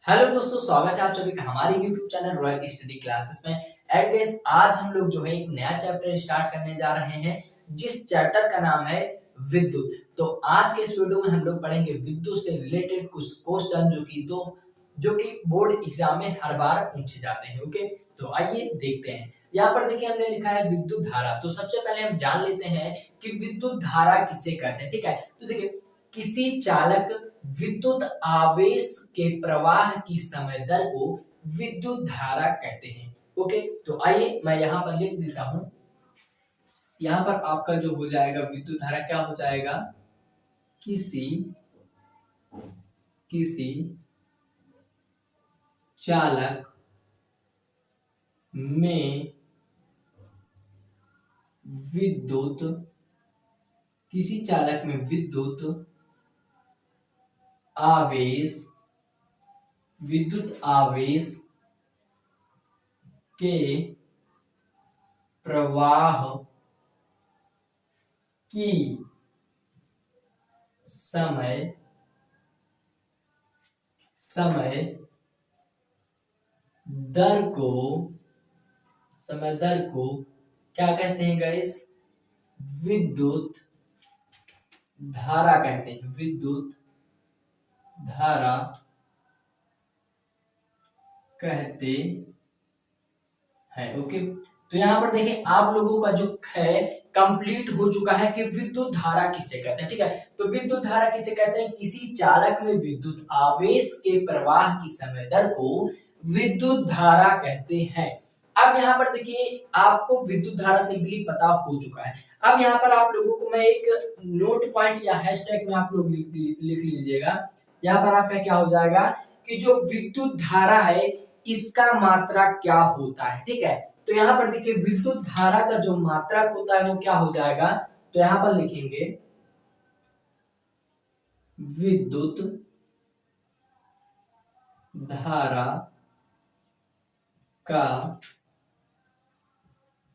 Hello दोस्तों, स्वागत है आप सभी का हमारे YouTube channel royal study classes में। एंड गाइस, आज हम लोग जो है एक नया चैप्टर स्टार्ट करने जा रहे हैं, जिस चैप्टर का नाम है विद्युत। तो आज के इस वीडियो में हम लोग पढ़ेंगे विद्युत से रिलेटेड कुछ क्वेश्चन जो कि बोर्ड एग्जाम में हर बार पूछे जाते हैं। ओके, तो आइए देखते हैं। यहाँ पर देखिए हमने लिखा है विद्युत धारा। तो सबसे पहले हम जान लेते हैं कि विद्युत धारा किसे कहते हैं। ठीक है, तो देखिए किसी चालक विद्युत आवेश के प्रवाह की समय दर को विद्युत धारा कहते हैं। ओके, तो आइए मैं यहाँ पर लिख देता हूं। यहाँ पर आपका जो हो जाएगा विद्युत धारा क्या हो जाएगा, किसी चालक में विद्युत आवेश के प्रवाह की समय दर को क्या कहते हैं गाइस, विद्युत धारा कहते हैं। विद्युत धारा कहते हैं। ओके, तो यहाँ पर देखिए आप लोगों का जो है कंप्लीट हो चुका है कि विद्युत धारा किसे कहते हैं। ठीक है, तो विद्युत धारा किसे कहते हैं, किसी चालक में विद्युत आवेश के प्रवाह की समय दर को विद्युत धारा कहते हैं। अब यहाँ पर देखिए आपको विद्युत धारा सिंपली पता हो चुका है। अब यहाँ पर आप लोगों को मैं एक नोट पॉइंट या हैशटैग में आप लोग लिख लीजिएगा। यहाँ पर आपका क्या हो जाएगा कि जो विद्युत धारा है इसका मात्रक क्या होता है। ठीक है, तो यहाँ पर देखिए विद्युत धारा का जो मात्रक होता है वो क्या हो जाएगा, तो यहाँ पर लिखेंगे विद्युत धारा का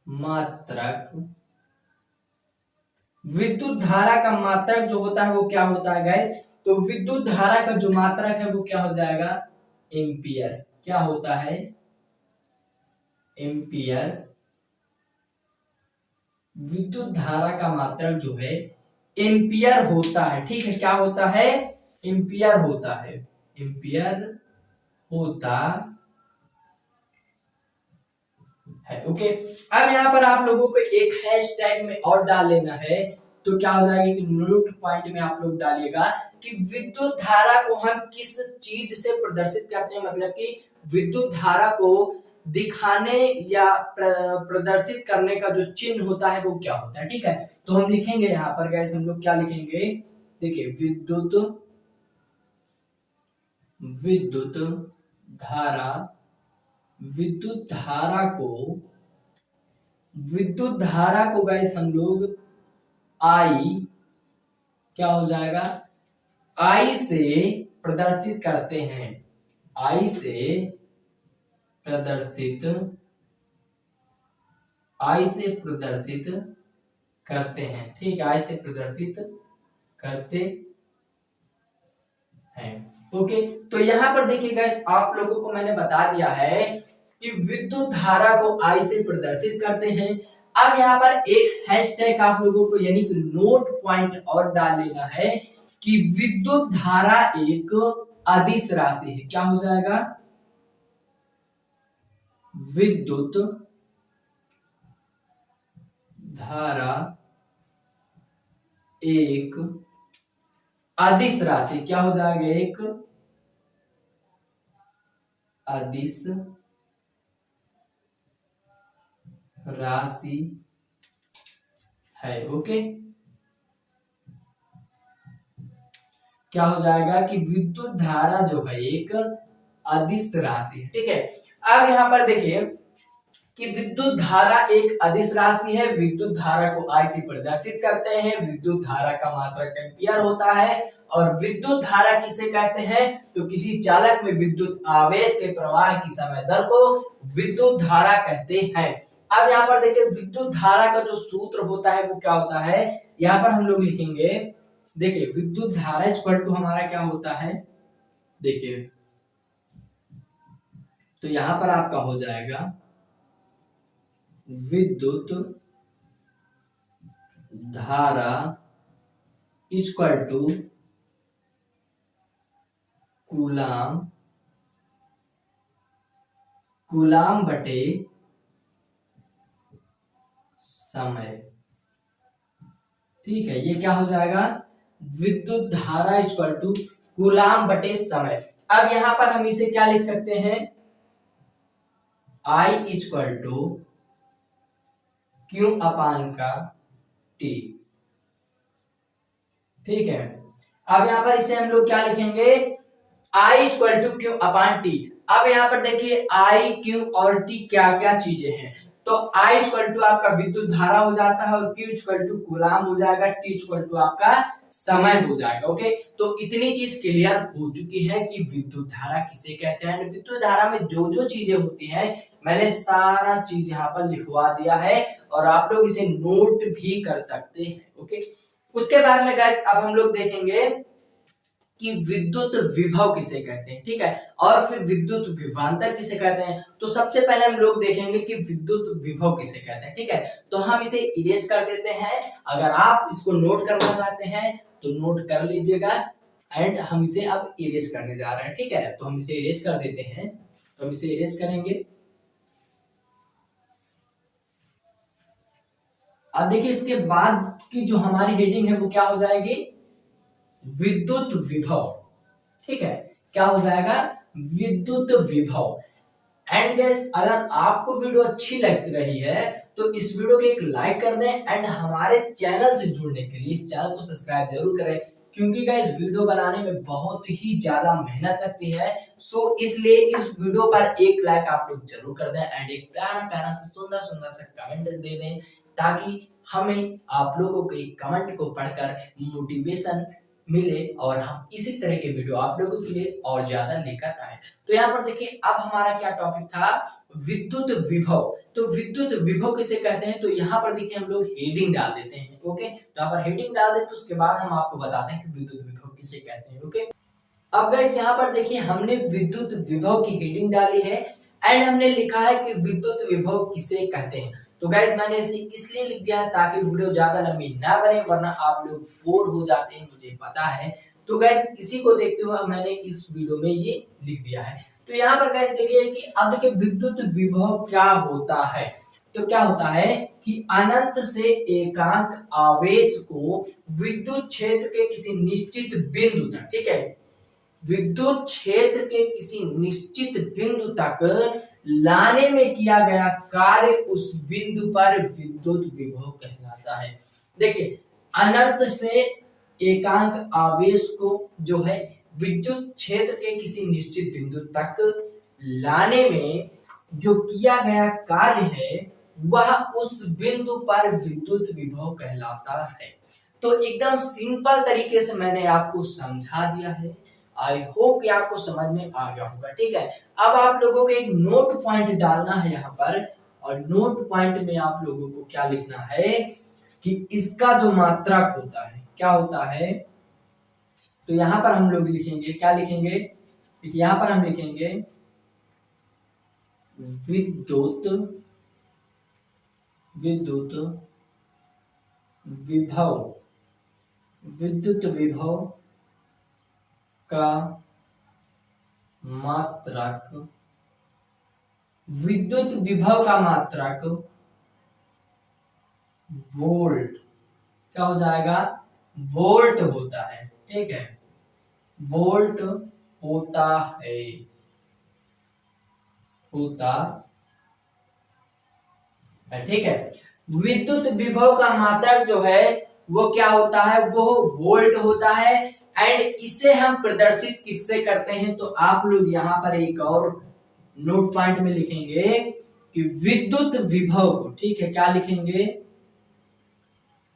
मात्रक। विद्युत धारा का मात्रक जो होता है वो क्या होता है गाइस, तो विद्युत धारा का जो मात्रक है वो क्या हो जाएगा, एम्पियर। क्या होता है, एम्पियर। विद्युत धारा का मात्रक जो है एम्पियर होता है। ठीक है, क्या होता है, एम्पियर होता है। एम्पियर होता है। ओके, अब यहाँ पर आप लोगों को एक हैशटैग में और डाल लेना है। तो क्या हो जाएगा कि नोट पॉइंट में आप लोग डालिएगा कि विद्युत धारा को हम किस चीज से प्रदर्शित करते हैं, मतलब कि विद्युत धारा को दिखाने या प्रदर्शित करने का जो चिन्ह होता है वो क्या होता है। ठीक है, तो हम लिखेंगे यहाँ पर गैस, हम लोग क्या लिखेंगे, देखिए विद्युत धारा। विद्युत धारा को गैस हम लोग आई, क्या हो जाएगा, आई से प्रदर्शित करते हैं। आई से प्रदर्शित करते हैं। ठीक है, आई से प्रदर्शित करते हैं। ओके, तो यहाँ पर देखिएगा आप लोगों को मैंने बता दिया है कि विद्युत धारा को आई से प्रदर्शित करते हैं। अब यहाँ पर एक हैशटैग आप लोगों को यानी कि नोट पॉइंट और डाल लेना है कि विद्युत धारा एक अदिश राशि है। क्या हो जाएगा, विद्युत धारा एक अदिश राशि। क्या हो जाएगा, एक अदिश राशि है। ओके, क्या हो जाएगा कि विद्युत धारा जो है एक अदिश राशि है। ठीक है, अब यहाँ पर देखिए कि विद्युत धारा एक अदिश राशि है। विद्युत धारा को आई से प्रदर्शित करते हैं। विद्युत धारा का मात्रक एम्पियर होता है। और विद्युत धारा किसे कहते हैं, तो किसी चालक में विद्युत आवेश के प्रवाह की समय दर को विद्युत धारा कहते हैं। अब यहाँ पर देखिए विद्युत धारा का जो सूत्र होता है वो क्या होता है, यहाँ पर हम लोग लिखेंगे। देखिए विद्युत धारा इक्वल टू हमारा क्या होता है, देखिए तो यहां पर आपका हो जाएगा विद्युत धारा इक्वल टू कूलाम कूलाम बटे समय। ठीक है, ये क्या हो जाएगा, विद्युत धारा इक्वल टू कूलाम बटे समय। अब यहां पर हम इसे क्या लिख सकते हैं, I इक्वल टू क्यू अपान का टी। ठीक है, अब यहां पर इसे हम लोग क्या लिखेंगे, I equal to Q upon T. अब यहां पर देखिए I, Q और T क्या क्या चीजें हैं। तो I इक्वल टू आपका विद्युत धारा हो जाता है, और Q इक्वल टू कूलाम हो जाएगा, T इक्वल टू आपका समय हो जाएगा। ओके, तो इतनी चीज क्लियर हो चुकी है कि विद्युत धारा किसे कहते हैं। विद्युत धारा में जो जो चीजें होती हैं मैंने सारा चीज यहाँ पर लिखवा दिया है, और आप लोग इसे नोट भी कर सकते हैं। ओके, उसके बाद में गाइस अब हम लोग देखेंगे कि विद्युत विभव किसे कहते हैं। ठीक है, और फिर विद्युत विभवांतर किसे कहते हैं। तो सबसे पहले हम लोग देखेंगे कि विद्युत विभव किसे कहते हैं। ठीक है, तो हम इसे इरेज कर देते हैं। अगर आप इसको नोट करना चाहते हैं तो नोट कर लीजिएगा, एंड हम इसे अब इरेज करने जा रहे हैं। ठीक है, तो हम इसे इरेज कर देते हैं। तो हम इसे इरेज करेंगे। अब देखिए इसके बाद की जो हमारी हेडिंग है वो क्या हो जाएगी, विद्युत विभव। ठीक है, क्या हो जाएगा, विद्युत विभव। एंड गाइस अगर आपको वीडियो अच्छी लग रही है तो इस वीडियो को एक लाइक कर दें, एंड हमारे चैनल से जुड़ने के लिए इस चैनल को सब्सक्राइब जरूर करें, क्योंकि गाइस वीडियो बनाने में बहुत ही ज्यादा मेहनत लगती है। सो इसलिए इस वीडियो पर एक लाइक आप लोग जरूर कर दें, एंड एक प्यारा प्यारा सा सुंदर सुंदर सा कमेंट दे दें, ताकि हमें आप लोगों के कमेंट को पढ़कर मोटिवेशन मिले, और हम इसी तरह के वीडियो आप लोगों के लिए और ज्यादा लेकर आए। तो यहाँ पर देखिए अब हमारा क्या टॉपिक था, विद्युत विभव। तो विद्युत विभव किसे कहते हैं, तो यहाँ पर देखिए हम लोग हेडिंग डाल देते हैं। ओके, तो यहाँ पर हेडिंग डाल देते, तो उसके बाद हम आपको बताते हैं कि विद्युत विभव किसे कहते हैं। ओके, अब गाइस यहाँ पर देखिए हमने विद्युत विभव की हेडिंग डाली है, एंड हमने लिखा है कि विद्युत विभव किसे कहते हैं। तो गाइस मैंने इसे इसलिए लिख दिया है ताकि वीडियो ज्यादा लंबी ना बने, वरना आप लोग बोर हो जाते हैं, मुझे पता है। तो गाइस इसी को देखते हुए मैंने इस वीडियो में ये लिख दिया है। तो यहाँ पर गाइस देखिए कि अब देखिए विद्युत विभव क्या होता है। तो क्या होता है कि अनंत से एकांक आवेश को विद्युत क्षेत्र के किसी निश्चित बिंदु तक, ठीक है, विद्युत क्षेत्र के किसी निश्चित बिंदु तक लाने में किया गया कार्य उस बिंदु पर विद्युत विभव कहलाता है। देखिए अनंत से एकांक आवेश को जो है विद्युत क्षेत्र के किसी निश्चित बिंदु तक लाने में जो किया गया कार्य है वह उस बिंदु पर विद्युत विभव कहलाता है। तो एकदम सिंपल तरीके से मैंने आपको समझा दिया है। आई होप कि आपको समझ में आ गया होगा। ठीक है, अब आप लोगों को एक नोट पॉइंट डालना है यहाँ पर, और नोट पॉइंट में आप लोगों को क्या लिखना है कि इसका जो मात्रक होता है क्या होता है। तो यहाँ पर हम लोग लिखेंगे, क्या लिखेंगे, यहाँ पर हम लिखेंगे विद्युत विद्युत विभव, विद्युत विभव का मात्रक, विद्युत विभव का मात्रक वोल्ट, क्या हो जाएगा, वोल्ट होता है। ठीक है, वोल्ट होता है, होता है। ठीक है, विद्युत विभव का मात्रक जो है वो क्या होता है, वो वोल्ट होता है। एंड इसे हम प्रदर्शित किससे करते हैं, तो आप लोग यहाँ पर एक और नोट पॉइंट में लिखेंगे कि विद्युत विभव को, ठीक है, क्या लिखेंगे,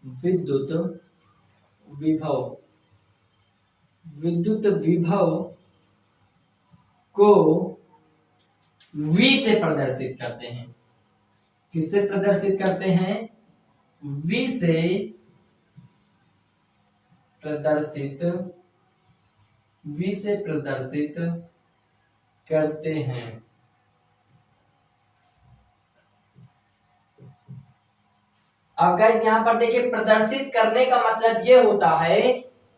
विद्युत विभव, विद्युत विभव को V से प्रदर्शित करते हैं। किससे प्रदर्शित करते हैं, V से प्रदर्शित, V से प्रदर्शित करते हैं। अब गाइस यहाँ पर देखिए प्रदर्शित करने का मतलब ये होता है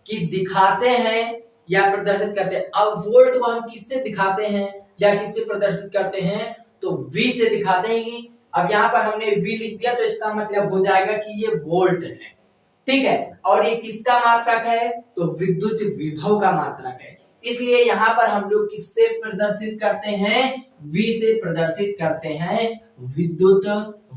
कि दिखाते हैं या प्रदर्शित करते हैं। अब वोल्ट को हम किससे दिखाते हैं या किससे प्रदर्शित करते हैं, तो V से दिखाते हैं। अब यहाँ पर हमने V लिख दिया तो इसका मतलब हो जाएगा कि ये वोल्ट है, ठीक है। और ये किसका मात्रक है, तो विद्युत विभव का मात्रक है। इसलिए यहाँ पर हम लोग किससे प्रदर्शित करते हैं, V से प्रदर्शित करते हैं विद्युत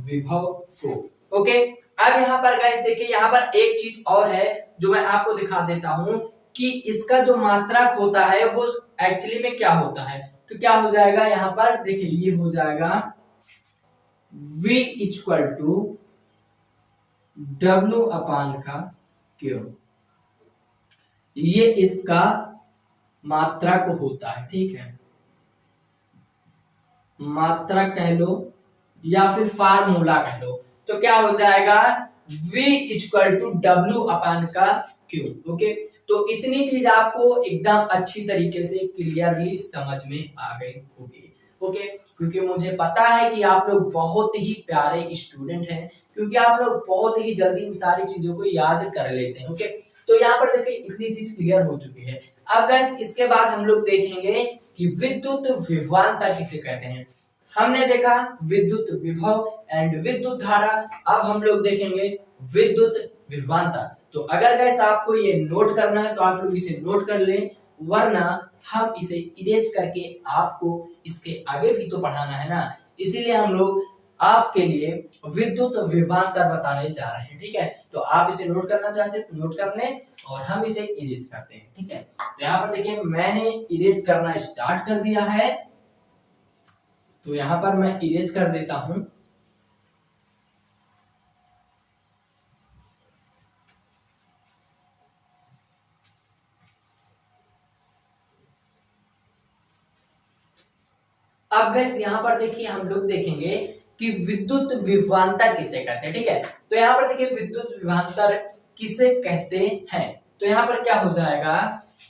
विभव को। ओके, अब यहाँ पर गाइस देखिए यहाँ पर एक चीज और है जो मैं आपको दिखा देता हूं कि इसका जो मात्रक होता है वो एक्चुअली में क्या होता है। तो क्या हो जाएगा यहाँ पर देखिए, ये हो जाएगा V इक्वल टू W अपान का Q, ये इसका मात्रक होता है, ठीक है। मात्रक कह लो या फिर फार्मूला कह लो, तो क्या हो जाएगा V इक्वल टू W अपान का Q। ओके, तो इतनी चीज आपको एकदम अच्छी तरीके से क्लियरली समझ में आ गई होगी। ओके, क्योंकि मुझे पता है कि आप लोग बहुत ही प्यारे स्टूडेंट हैं, क्योंकि आप लोग बहुत ही जल्दी इन सारी चीजों को याद कर लेते हैं। ओके, तो यहाँ पर देखिए इतनी चीज क्लियर हो चुकी है। अब गाइस इसके बाद हम लोग देखेंगे कि विद्युत विभवांतर किसे कहते हैं। हमने देखा विद्युत विभव एंड विद्युत धारा, अब हम लोग देखेंगे विद्युत विभवांतर। तो अगर गाइस आपको ये नोट करना है तो आप लोग इसे नोट कर लें, वरना हम इसे इरेज करके आपको इसके आगे भी तो पढ़ाना है ना, इसीलिए हम लोग आपके लिए विद्युत विभवांतर बताने जा रहे हैं, ठीक है। तो आप इसे नोट करना चाहते हैं तो नोट कर लें और हम इसे इरेज करते हैं, ठीक है। तो यहाँ पर देखिए मैंने इरेज करना स्टार्ट कर दिया है, तो यहां पर मैं इरेज कर देता हूं। अब गाइस यहां पर देखिए हम लोग देखेंगे कि विद्युत विभवांतर किसे कहते हैं, ठीक है। तो यहां पर देखिए विद्युत विभवांतर किसे कहते हैं, तो यहां पर क्या हो जाएगा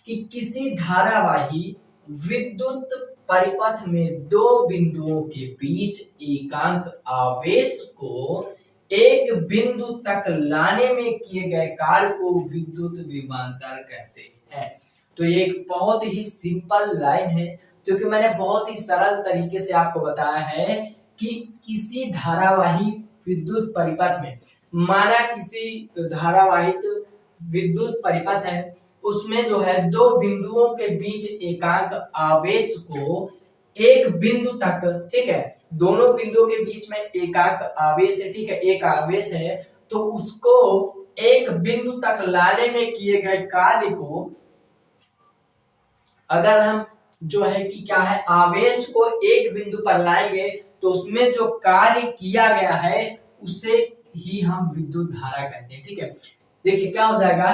कि किसी धारावाही विद्युत परिपथ में दो बिंदुओं के बीच एकांक आवेश को एक बिंदु तक लाने में किए गए कार्य को विद्युत विभवांतर कहते हैं। तो ये एक बहुत ही सिंपल लाइन है जो कि मैंने बहुत ही सरल तरीके से आपको बताया है कि किसी धारावाही विद्युत परिपथ में, माना किसी धारावाहित विद्युत परिपथ है, उसमें जो है दो बिंदुओं के बीच एकांक आवेश को एक बिंदु तक, ठीक है, दोनों बिंदुओं के बीच में एकांक आवेश है, ठीक है, एक आवेश है, तो उसको एक बिंदु तक लाने में किए गए कार्य को, अगर हम जो है कि क्या है आवेश को एक बिंदु पर लाएंगे तो उसमें जो कार्य किया गया है उसे ही हम विद्युत धारा कहते हैं, ठीक है। देखिए क्या हो जाएगा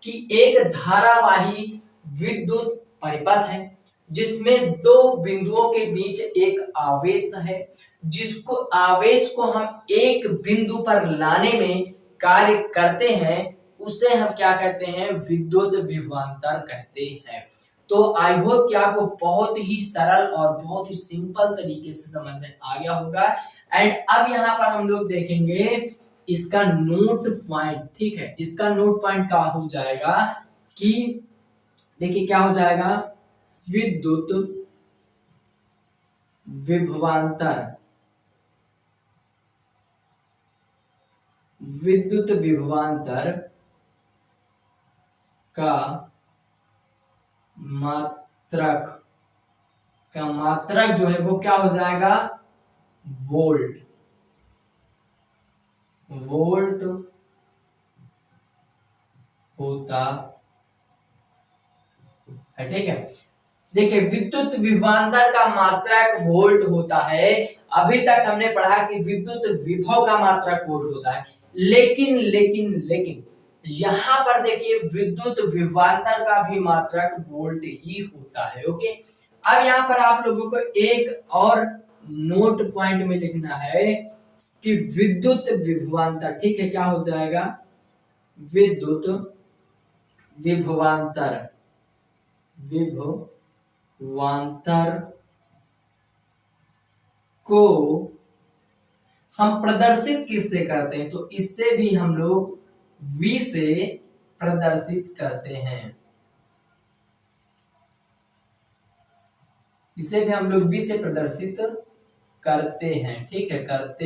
कि एक धारावाही विद्युत परिपथ है जिसमें दो बिंदुओं के बीच एक आवेश है, जिसको आवेश को हम एक बिंदु पर लाने में कार्य करते हैं, उसे हम क्या कहते हैं, विद्युत विभवांतर कहते हैं। तो आई होप कि आपको बहुत ही सरल और बहुत ही सिंपल तरीके से समझ में आ गया होगा। एंड अब यहाँ पर हम लोग देखेंगे इसका नोट पॉइंट, ठीक है। इसका नोट पॉइंट क्या हो जाएगा कि देखिए क्या हो जाएगा, विद्युत विभवांतर, विद्युत विभवांतर का मात्रक जो है वो क्या हो जाएगा, वोल्ट, वोल्ट होता है, ठीक है। देखिए विद्युत विभवांतर का मात्रक वोल्ट होता है। अभी तक हमने पढ़ा कि विद्युत विभव का मात्रक वोल्ट होता है, लेकिन लेकिन लेकिन यहाँ पर देखिए विद्युत विभवांतर का भी मात्रक वोल्ट ही होता है। ओके, अब यहाँ पर आप लोगों को एक और नोट पॉइंट में लिखना है कि विद्युत विभवांतर, ठीक है, क्या हो जाएगा, विद्युत विभवांतर, विभवांतर को हम प्रदर्शित किससे करते हैं, तो इससे भी हम लोग V से प्रदर्शित करते हैं, इसे भी हम लोग V से प्रदर्शित करते हैं, ठीक है, करते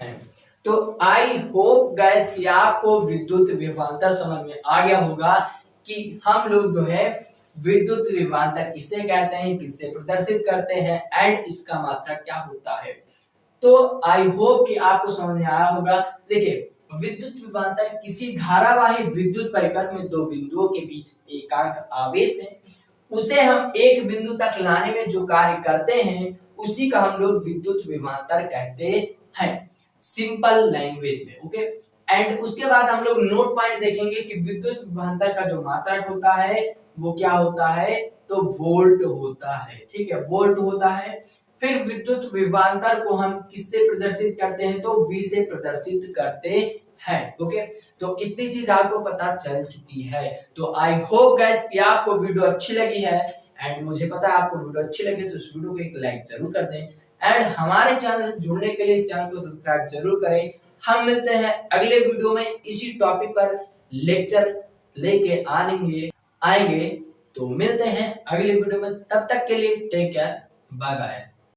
हैं। तो आई होप गाइस कि आपको विद्युत विभवांतर समझ में आ गया होगा कि हम लोग जो है विद्युत विभवांतर किसे कहते हैं, किससे प्रदर्शित करते हैं एंड इसका मात्रा क्या होता है। तो आई होप कि आपको समझ में आया होगा। देखिए, विद्युत विभवांतर किसी धारावाही विद्युत परिपथ में दो बिंदुओं के बीच एकांक आवेश है, उसे हम एक बिंदु तक लाने में जो कार्य करते हैं उसी का हम लोग विद्युत विभवांतर कहते हैं, सिंपल लैंग्वेज में। ओके, एंड उसके बाद हम लोग नोट पॉइंट देखेंगे कि विद्युत विभवांतर का जो मात्रक होता है वो क्या होता है, तो वोल्ट होता है, ठीक है, वोल्ट होता है। फिर विद्युत विभवांतर को हम किससे प्रदर्शित करते हैं, तो V से प्रदर्शित करते हैं। ओके, तो इतनी चीज आपको पता चल चुकी है। तो आई होप गाइस कि आपको वीडियो अच्छी लगी है, एंड मुझे पता है आपको वीडियो अच्छी लगी तो इस वीडियो को एक लाइक जरूर कर दें, एंड हमारे चैनल से जुड़ने के लिए इस चैनल को सब्सक्राइब जरूर करें। हम मिलते हैं अगले वीडियो में इसी टॉपिक पर लेक्चर लेके आएंगे। तो मिलते हैं अगले वीडियो में, तब तक के लिए टेक केयर, बाय बाय।